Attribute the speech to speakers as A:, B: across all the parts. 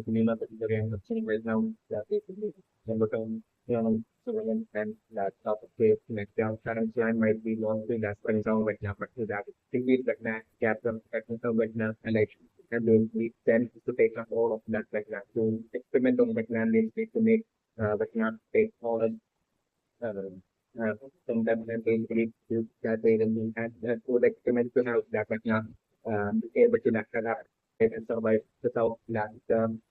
A: Nila Pagdarian right now that and become civilian and that top of the next down current line might be long to that for example right now but to that think like that captain technical right now and like and we tend to take up all of that like that to experiment on right now need to make right now take all of sometimes I believe that they will have that would experiment to have that right now be able to that and survive without that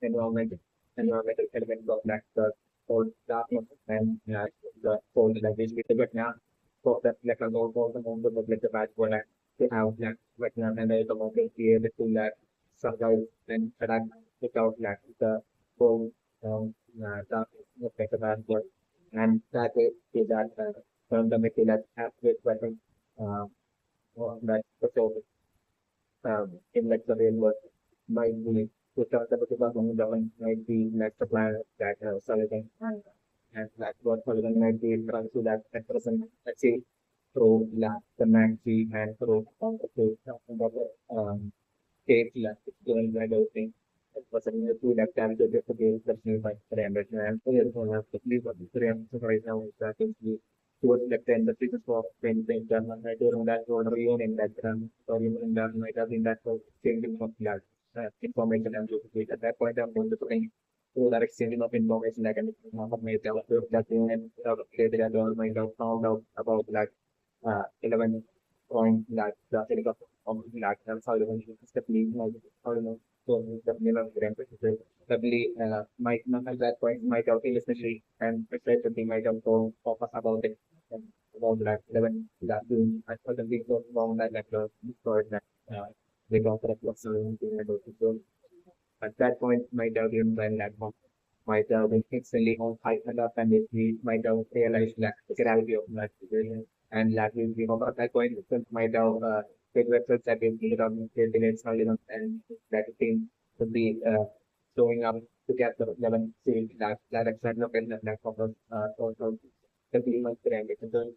A: environmental element of that the whole darkness and the whole language with the right so that like a goal for the moment of like the bad one to have that right and the moment be able to that survive and that without that the whole darkness of like the bad one and that is that from the material that has with weapon uh, that so in like the real world might be to talk about the might be like the planet that Sullivan and that's what Sullivan might be trying to that person let's say through the Maxi and through state going by those things. It was a new tool that can do the game that you might remember and so you don't have to leave what the right now is that is the towards the 10 the pieces of painting done during that or in that or even in that might have been that changing of that information and duplicate. At that point I'm going to bring to that exchanging of information that can make that and later I don't might have found out about that 11 point that the technical of that and how you definitely how you know so definitely not definitely might not at that point might have especially and especially might have to focus about it and about that 11 that doing I thought the big long that like the for that they got that was so at that point might have been when that might have been instantly on high enough and it we might have realized that the gravity of that situation and that will be at that point it might have take vessels that will be on the and that thing would be showing up to get the 11 see that exact location that focus so the feeling of the ambition. So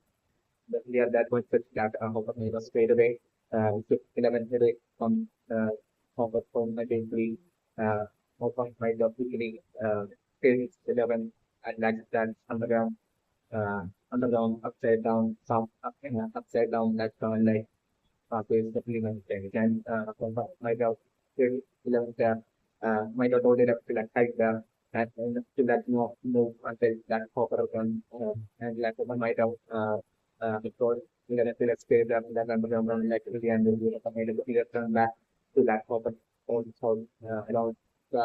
A: definitely at that point that Hopper made us straight away took 11 headache from Hopper from my basically Hopper might have quickly finished 11 and like that underground upside down some upside down that like pathways definitely maintained and might have 11 there might have loaded up to that height there and to that move until that Hopper can and like one might have before we can still stay there that underground like to the end of the made to turn back to that Hopper also around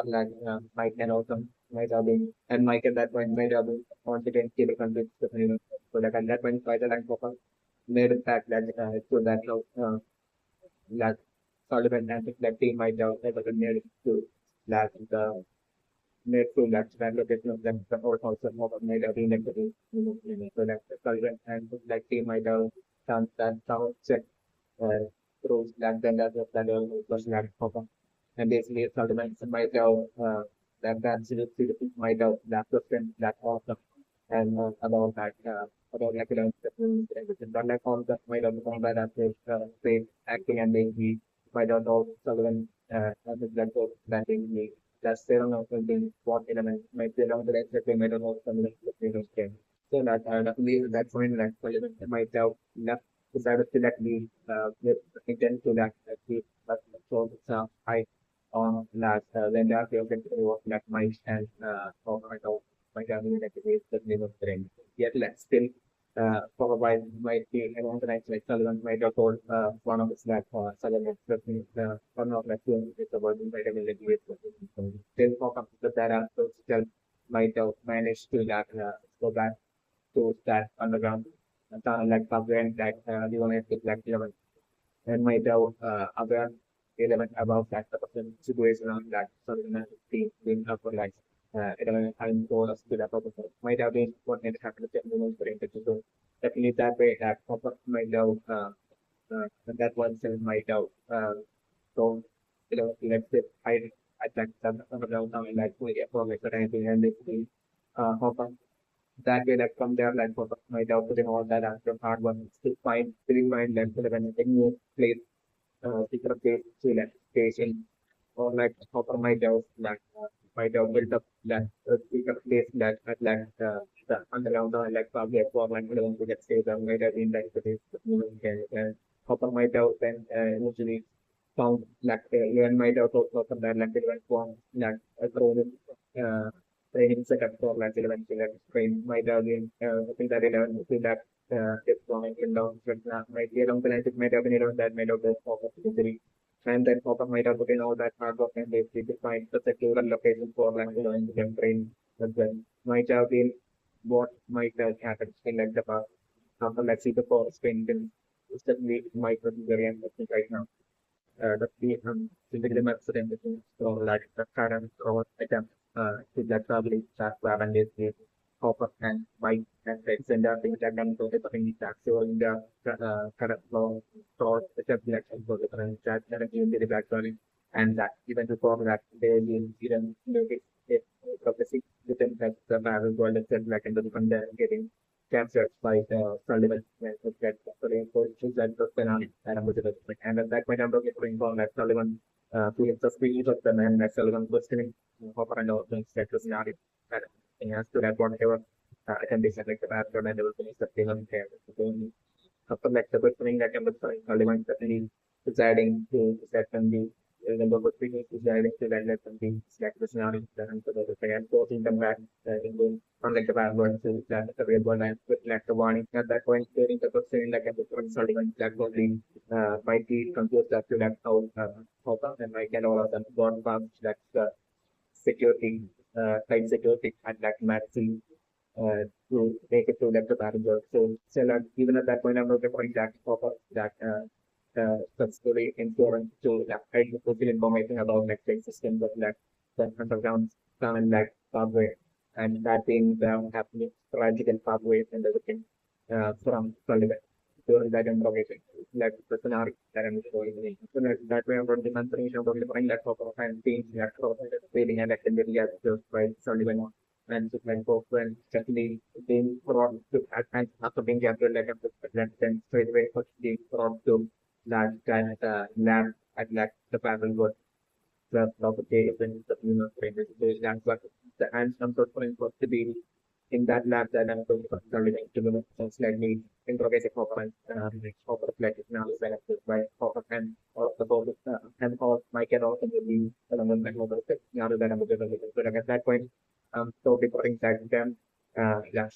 A: like Mike and also might have been and Mike at that point might have been confident to the country so that at that point quite a like Hopper made it back that so that that Sullivan and that team might have never been near to that the made to that location of them the whole also made a renegative so that Sullivan and that team might have done that sound check through that then that was that proper and basically Sullivan might have that seriously might have that question that awesome and about that about academic everything but like all that might have become that as say acting and being we might have know Sullivan as a black book that being me that's still not something what element might be around the rest that they might have know something game. So that definitely at that point that Sullivan might have enough decided to let me with intent to that we but so it's high on that then that you can work that might and for my family that is the name of the trend. Yet let's still probably might be around the next like Sullivan might have told one of his that Sullivan one of like two is the word might have been like still for up to that so still might have managed to that go back to that underground like prevent that the one is like 11 and might have other element about that person situation on that certain team being up for like element and goal us to that purpose. Might have been what need to happen to the women's brain so definitely that way that proper might have that one cell might have so let's say I like some down like we for like and they hop that way like from there like for might have putting all that after hard one to find filling mind length when any place secret place to like station or like Hopper might have built up that speaker place that at like the underground or like public for like to get saved might have been like the and Hopper might have then usually found like even might have also from that like relevant form like a uh, training setup for like relevant train might have been think that relevant to that tip from in down might be along the line it might have been around that might have been focus injury and then Papa might have put in all that hard work and they define the secure location for like in the brain as well. Might have been what might have happened in like the past. After let's see the forest paint then certainly might not be very interesting right now. The physical accident so like the current or attempt to that probably that and is Hopper and Mike and Alexander things that can go to the tax or in the current law or the election for the current chat and again the background and that even before that they will even notice if prophecy within that the barrel world itself like in the different getting captured by the Sullivan when it gets so that the penalty and and at that point I'm looking for inform that Sullivan feels the speech of the man that Sullivan questioning Hopper and all things that was not that he has to that whatever can be said like the background and they will finish the thing on there. So after like the questioning that can be Sullivan certainly deciding to set and the number of people deciding to land at something that was not in the second forcing them back in unlike the bad one to the real one and with like the warning at that point during the question like at the point starting that only might be confused as to that how and I can all of them gone past that's the security side security and that matching to make it to like the passenger. So like, even at that point I'm not requiring that that subsidiary insurance to like hide the social information about like the system but that underground and like pathway and that being the happening tragical pathways and everything from Sullivan during that interrogation. Like the scenario that I'm showing you. So that way about the confirmation about the point that and things that feeling and activity as just by Sullivan and to like both when certainly being brought to and after being captured like that then straight away first being brought to that lab at like the panel was the property when the human brain is that's what the and some sort of supposed to be in that lab that I'm going to consolidate to the slightly interrogative open over like now benefit by Hopper and or the both and all my can also be along with over now that I'm available. So like at that point so recording that them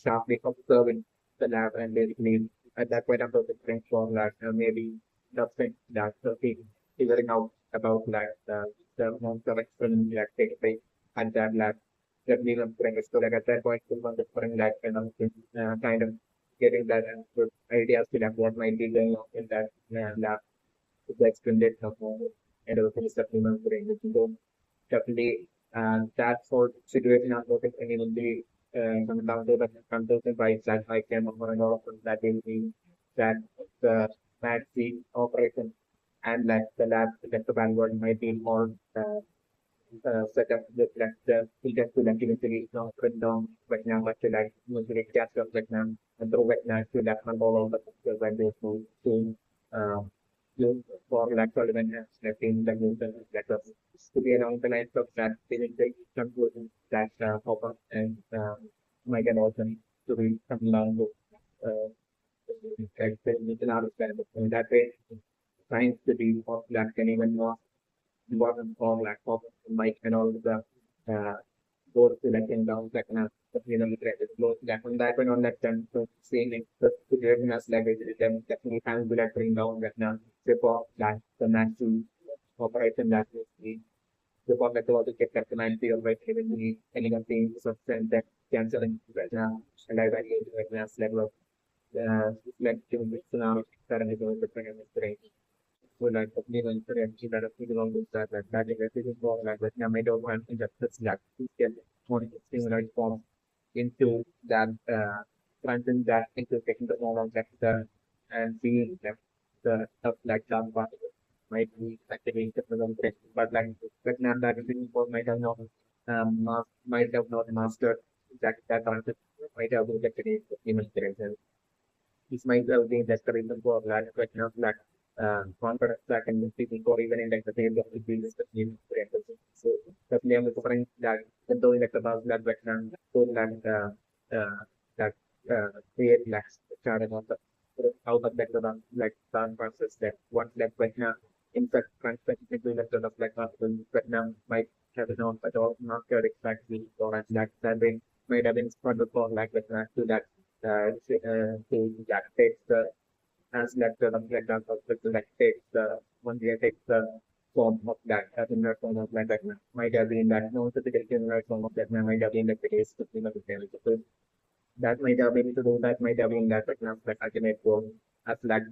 A: sharply observing the lab and basically at that point I'm going to for that maybe nothing that figuring out about like the monster experiment that takes place at that lab that we were putting it. So like at that point, we were putting that kind of getting that good ideas to like what might be going on in that lab to the extended and other things that we were putting it. So definitely that sort of situation I'm looking at will be some down to the consultant by that I can offer and all of that will be that the mad seed operation and like the lab that the Vanguard might be more set up with like the filter to like eventually now print down right now but to like usually cast up right now and throw right now to that one all of the when they to uh use for like relevant as like in the user that was to be around the lines of that feeling the conclusion that Hopper and Megan also need to be come along with with an understand in that way science to be more that can even more important for like for Mike and all of the uh, those selecting down like close that on that one on that turn so seeing it the situation as like them definitely can be like bring down that now before that the national operation that is the public also get that 90 or by even the any of the substance that canceling right now and I value right now level of like giving this now currently going to bring in would like to live in Korean that a pretty long that that is wrong like that may don't want to just like to get more similar form into that content that into taking the normal vector and seeing them the stuff like that but might be activating the program but like Vietnam that is for might have not might have not mastered that concept might have rejected it in this might have been that's the reason for that question of that confidence that can be people or even in like the field of the field is the field. So definitely I'm referring that though like about that background, so that create like started on the out of like the process that what that background in fact transferring like sort of like Vietnam might have known but all not care exactly or that they might have been struggled for like to that to that takes the as lecture of like that takes the one day takes the form of that similar form of that might have been that no specific similar form of that might have been the case to so that might have been to do that might have been that like ultimate goal as like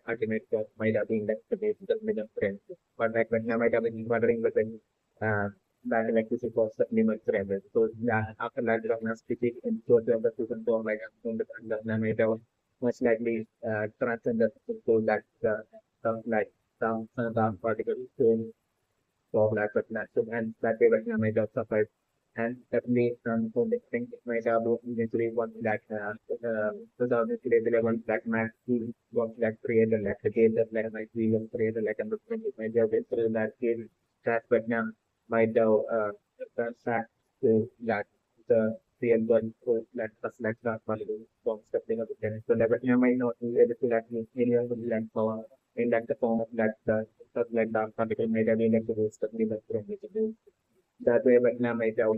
A: ultimate goal might have been like the base of the middle friend but like when I might have been wondering within uh that electricity was the limit forever. So yeah, after that Vietnam speaking in so the season for like the might have much likely transcended to that like some particle for lack of natural and that way but might have suffered and definitely so they think it might have eventually one that 2011 black man he was like created like the game that like might be created like and it might have been through that game that but now might have the fact that the real one so that was like that one from stepping up again so that might not be able to like any of the land power in like the form of that stuff like that particle made have been like the waste of the from which it is that way but now might have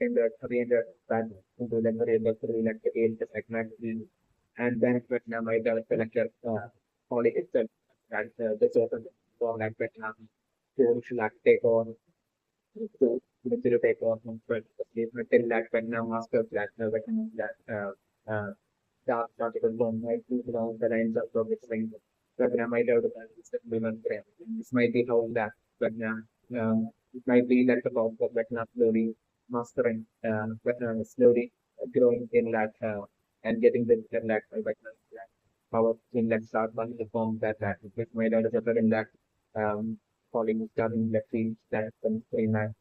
A: in the 300 that into the variable three like the eight the segment and then but now might have selected only itself that the certain for like but now to like take on to to take on but till that but now master that but that dark particle bomb might be along the lines of progressing program might have the women frame. This might be how that but it might be that the bomb but not slowly mastering but slowly growing in that and getting the that but power in that start one the form that which might have the in that falling starting the field that comes in that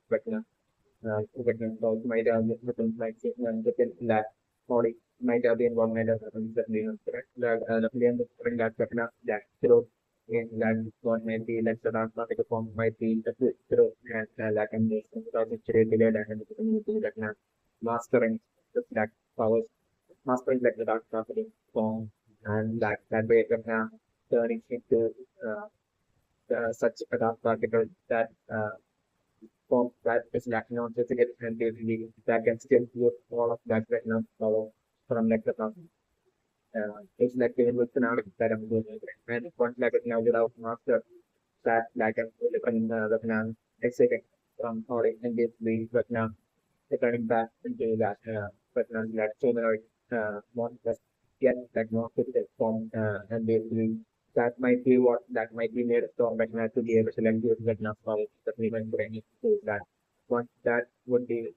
A: but about might have different like different that body might have been one might have happened that you know correct that the million different that that growth in that one might be like the transformative form might be the growth and that can be without delayed and the community that now mastering that powers mastering like the dark property form and that way that now turning into uh, such a dark particle that form that is lacking on physical and basically that can still use all of that right now power from like the it's like the with scenario that I'm doing and once like it now without master that like a different exciting from or in this way but now returning back into that but now that solenoid one that get that more physical form and basically that might be what that might be made from but now to be able to like use that now for the payment for any to that what that would be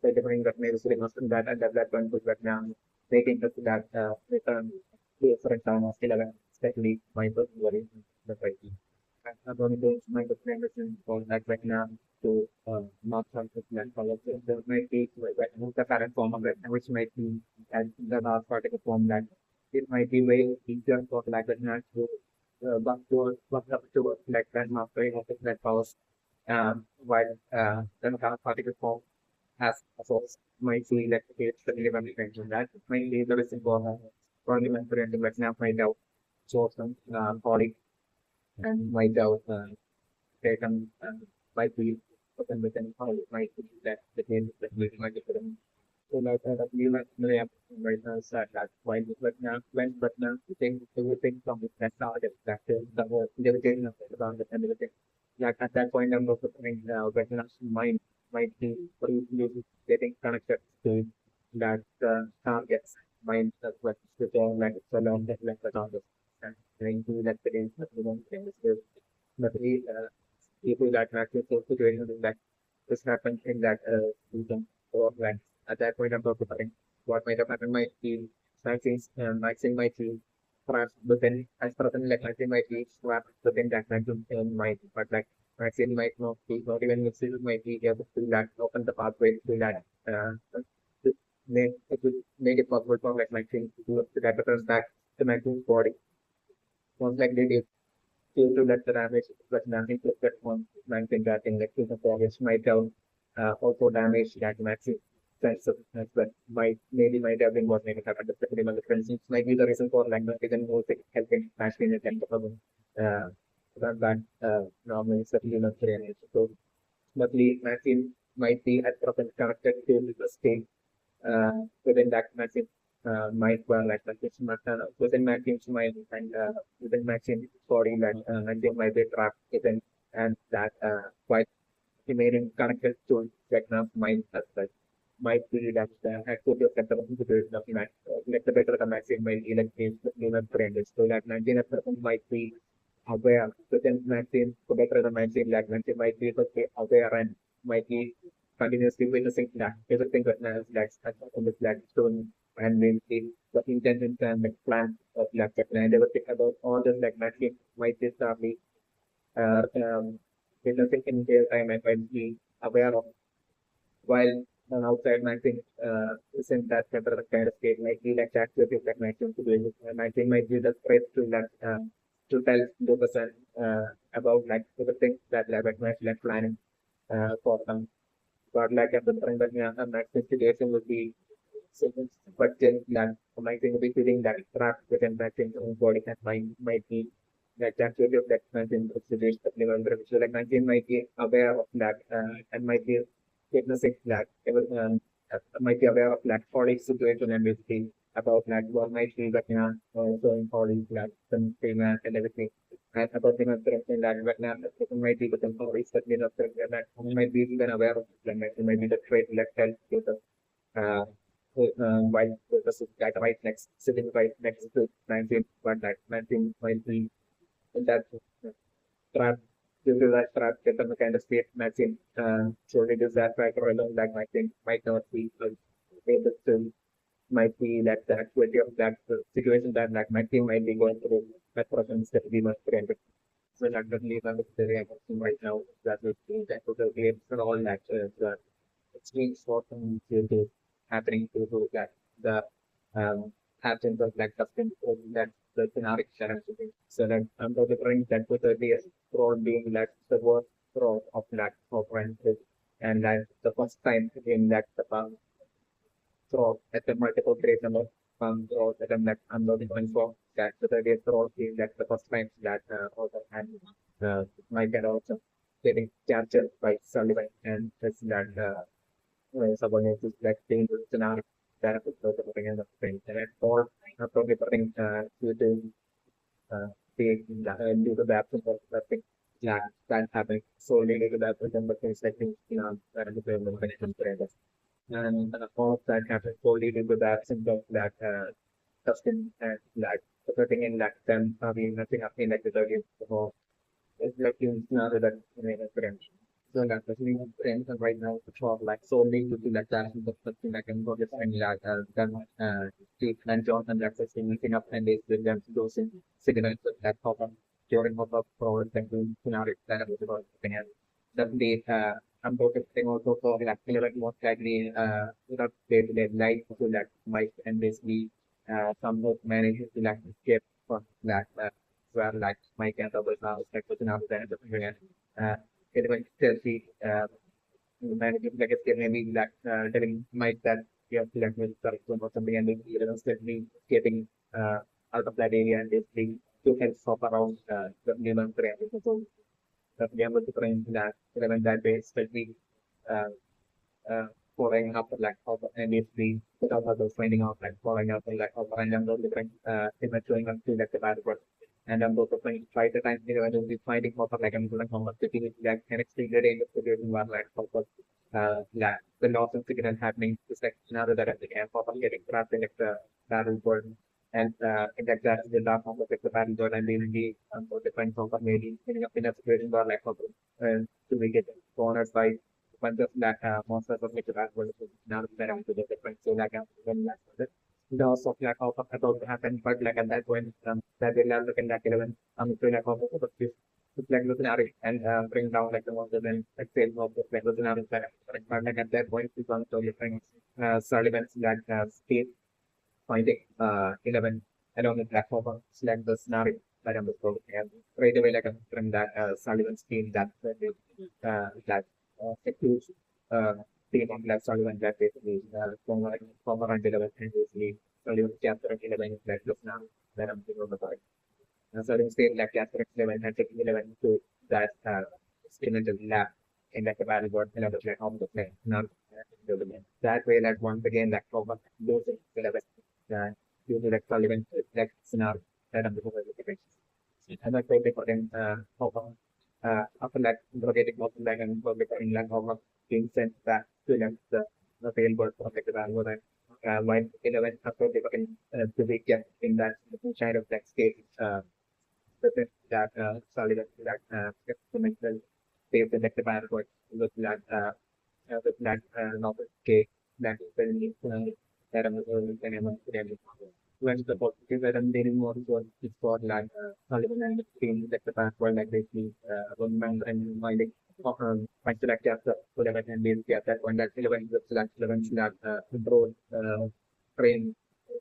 A: the different that maybe sitting on that and development would but now making it to that return to for example 11 especially my personal worry the I'm going to my recommendation for that right now to not something that follows there might be the current form of it, which might be at the last particular form that it might be way easier for like that not to buck up to like that mastering of it that follows while the last particular form has a source might be like it's the relevant mention that might be the reason for the mentor right now find out source body and might have taken might be open within how it might be that the game that we might be putting. So like that we like really have right now said that why but now we think everything from the that target that the whole limitation of it around the ability. Like at that point I'm also thinking but now mind might be getting connected to that targets mind that what the like it's along that like the target and trying to that the game that we don't think is but people that actually so situations that this happened in that season or when at that point I'm talking about what might have happened might be maxing might be perhaps within as person like maxing might be perhaps within that maximum might but like maxing might not be not even mixing might be able to that open the pathway to that to make it would make it possible for like maxing to that returns back to maxim's body most likely due to that damage, but nothing to that one. Man think that in like the forest might have also damaged that massive sense of fitness, but might have been what maybe happened. The pretty difference might be the reason for like not even more helping matching it and uh, that normally certainly not very so luckily machine might be at present connected to the state within that machine might well like machine within machines might and within machine body that machine might be trapped within and that quite remaining connected to diagram might be that activity of the computer of like the better the machine might elevate the human brain so that 99% might be aware within machine to better the machine like machine might be able to be aware and might be continuously witnessing that everything that that's on the black stone and then see the intentions and the plan of like and everything about all the like machine might be probably witnessing in real time and might be aware of while an outside matching isn't that kind of state might be like activity that matching to doing it. Matching might be the threat to tell the person about like the things that like match like planning for them. But like at the time that a matching situation would be so but then that matching will be feeling that trap within matching own body and mind might be that activity of that matching situation that so like matching might be aware of that and might be witnessing that might be aware of that body situation and basically about that what might be that showing body that some payment and everything. And about the thing that but now it might be within bodies that that might be even aware of it might be the trait left help to the uh while the guy right next sitting right next to 19 but that 19 might be in that trap due to that trap get the kind of state matching so it is that factor alone that might not be able to might be that the actuality of that situation that like my team might be going through that person is that we must preempt. So that doesn't leave us very important right now that we see that the games and all that extreme sport and is happening to that the absence of like custom that the scenario challenge. So that I'm referring that with the role being like the worst role of that of and like the first time in that the throw at the multiple grade number throw that I'm not going for that so the day throw being that the first time that also and might get also getting captured by Sullivan and that's that subordinates is like dangerous scenario that is the thing in the thing and or probably putting to the due to the absence of the thing yeah that happening solely due to the absence of the things like that is the financial and all of that happens solely due to the absence of that custom and that putting in that them having nothing happening like the 30th so it's like you know that friends. So that especially friends and right now for like solely due to that absence of something like I'm not just saying that then Steve and John and that's just meeting up and they with them to those signals that pop up during pop up for like the scenario that I was about to that they I'm focusing also for actually like most likely without day-to-day life so that might and basically somehow manage to like escape from that where like my kind of now is like within our then it might still be managing like escape maybe like telling might that you have to like with or something and then you know suddenly escaping out of that area and basically to help stop around the human brain that we are able to train that element that way, especially uh, following up like how and if we without others finding out like following up like how and then those different image showing up to like the bad work. And I'm also trying try the time you know and be finding how like I'm doing how much sitting like can explain the range of the situation where like how like the loss of signal happening is like another that I think and for getting trapped in like the battle world and in that class the last of like the battle zone and maybe so different from maybe ending up in a situation where like to make it cornered by bunch of that monsters of like the battle world now that I'm to the different so like when the loss of like how about to happen but like at that point that they learn look in that 11 so like how but this like looking at it and bring down like the monsters and like sales of the like looking at it but like at that point it's on so different Sullivan's that state finding 11 along the platform select the scenario parameter, and right away like from that Sullivan scheme that secures team of left Sullivan that basically former undeveloped and basically Sullivan chapter 11 that look now that I'm thinking about. Sullivan state like chapter 11 and taking 11 to that experimental lab in like a battle board and like how to play not that way like once again like former losing 11 due to like Sullivan like scenario that I'm looking at. And like they put in after that rotating off like and public in like over being sent back to like the failed work of like the value that while 11 after they put in the big gap in that kind of like state that solid that experimental phase in like the value work with that novel cake that is very that when the positive and then more is for like team that the password like basically one man and my like my select after whatever and be at that one that 11 select 11 select broad train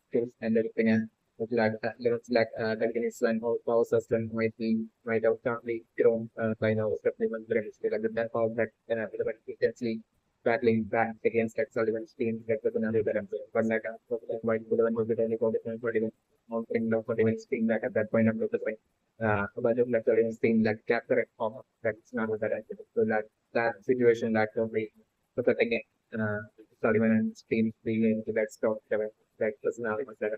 A: skills and everything and like levels like continuous and power system might have currently grown by now especially when there is like that power that intensely battling back against like Sullivan's team that was another better. But like white Sullivan was the only competition for even mounting the for even team that at that point of the point. A bunch of like Sullivan's team like capture it off that's not what that I so that situation that we but again Sullivan and his team being into that stock that personality was that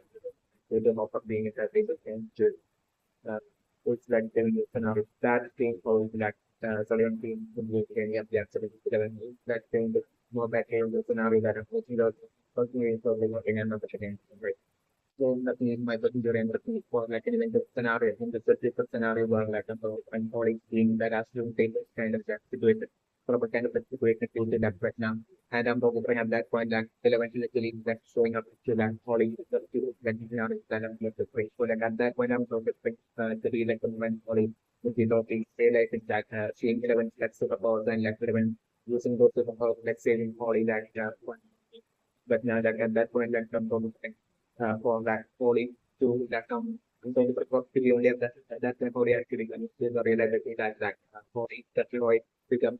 A: with the hope of being in that basic and uh, it's like then the scenario that thing for that Sullivan team would be any of the activities that thing the more back end the scenario that I'm watching out personally so they working and not the second right. So nothing is my particular end for like even the scenario in the specific scenario where like I'm already seeing that has to take this kind of situation from a kind of a situation to that right now. And I'm talking at that point that eventually that showing up to that calling the that scenario that I'm going to face. So like at that point I'm talking to be like when calling with the talking realizing that seeing 11 like superpowers and like 11 using those superpowers like saving calling that one. But now that at that point that I'm going to for that only to that I'm going to be only at that time only actually when you realize that only that Lloyd become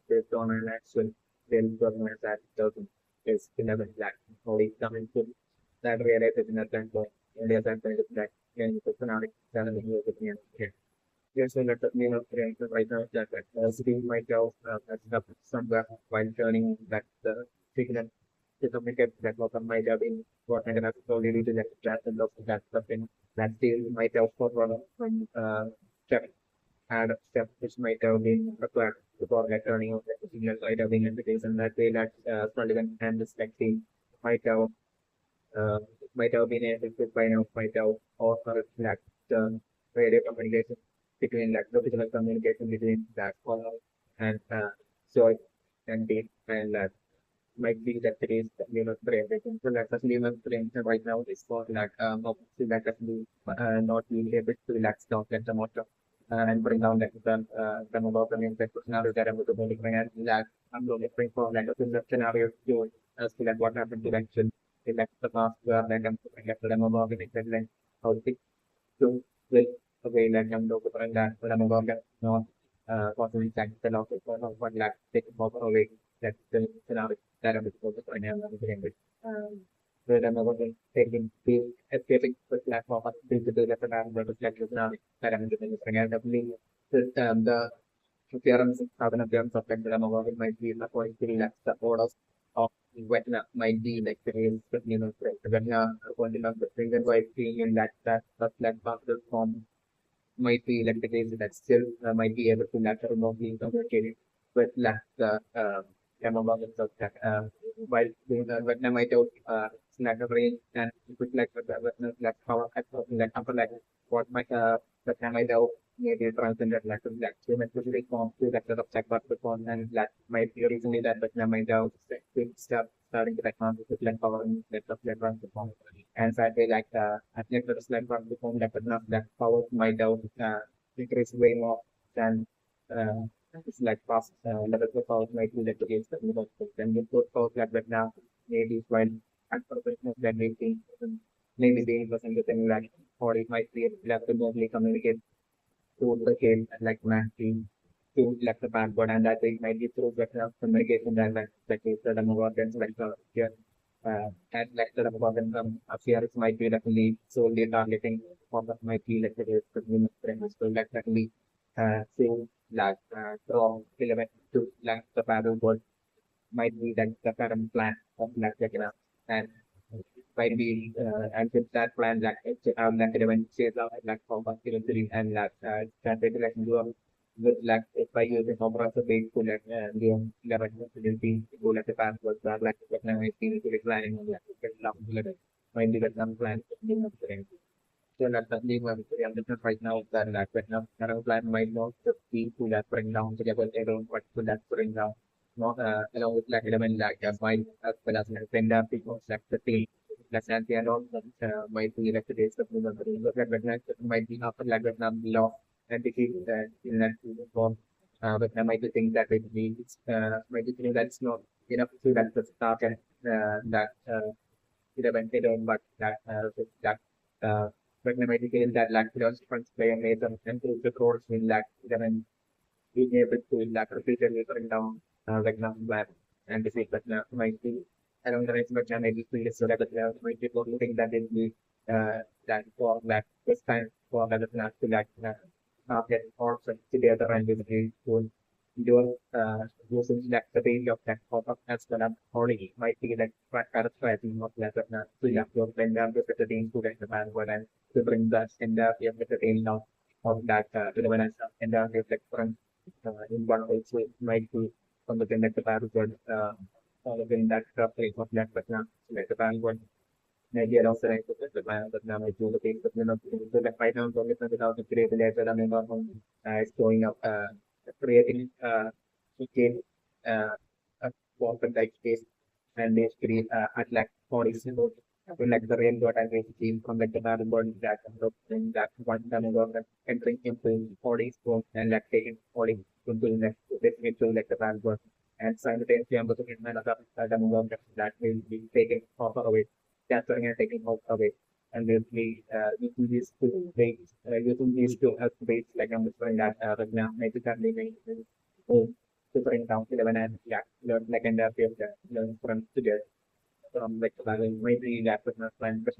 A: based on an actual real government that doesn't is never that only coming to that realization at that point India that kind of that and the economic challenge with the here. Yes, and let me know right now that sitting myself at somewhere while turning that signal to communicate that was on my job in what I have slowly to that chat and look at that stuff in that still myself for from step and step which might have been required before like turning on the signal might have been invitation that way that Sullivan and the spectating might have uh, might have been able to find out might have offered that radio communication between like the physical communication between that caller and so and the and might be that there is Linux brain. So like the Linux brain right now is for like obviously like actually not being able to relax down at the motor and bring down like the mobile brain that scenario that I'm going to bring and that I'm going to bring for like a scenario to see like what happened to like like the past where like I'm looking at the mobile brain like how it to will away like I'm going to bring that the mobile brain not possibly like the loss of one lakh take mobile away that the scenario that I'm focused on now language. Where I'm about to taking the escaping the platform of digital referendum reflections now that I'm doing and the appearance of an appearance of like the Demogorgon might be the point to relax the orders of Vietnam might be like the real Vietnam according to the reason why being in that like particle form might be like the case that still might be able to later remotely communicate with like the Demogorgons of that while doing the Vietnam might have snack range and with like the Vietnam like power at like upper like what might Vietnam might have maybe transcended like like geometrically form to like the object but perform and that might be recently that Vietnam might have stuff starting to like with like power and like the transform and so I feel like I think that like transform like that power might have increased way more than uh, it's like fast level of power might be like the case that we don't then with those power like right now maybe when at professional then we think maybe the person within like, or it might be left to mostly communicate to the kid like matching to left the password, and that it might be through better communication than like the Demogorgons like here. And like the Demogorgon appears might be definitely solely targeting what might be like the consumer friends. So like definitely so like from element to like the password might be like the current plan of like and might be and with that plan that it's like when says like for possibility and that translated like into a with like if by using compressor base to like the possibility to like the password that like what now I see to declining on like get long might be that some plan so that the name of the different right now that like right now current plan might not be to that bring down together error what to that bring down not along with like element like might as well as like vendor because like the team like and the add-on might be like the days of the look at that might be after like that law entity that in that form but I might be think that it means might be think that's not enough to that the start and that element but that uh but I might be feeling that like different player made them and the course in like then being able to like repeatedly bring down like number and the that might be along the rest of the maybe feel so that might be think that it be that for that this time for that not to like get or together and be to do using like the range of that pop up as well as already might be like kind of strategy of that to like your blend down with the range to get the band and to bring that and with the range down of that to the when and reflect from in one way, so it might be from the connected password within that place of that, but now select the password. Maybe I also like to set the plan, but now I do the things, but so that right now, so it's without the create the letter, I mean, it's showing up, creating, again, a open type space and basically, at like 40 symbols. So like the rain dot and came from like the password that that one time ago entering into 40 spots and like taking 40 into next this into like the password and simultaneously I'm looking at my other that will be taken off away capturing and taking off away and will be using these two ways using these two as ways like I'm referring that right now maybe that they may to bring down 11 and yeah learn like and learn from together from like maybe that was not plan but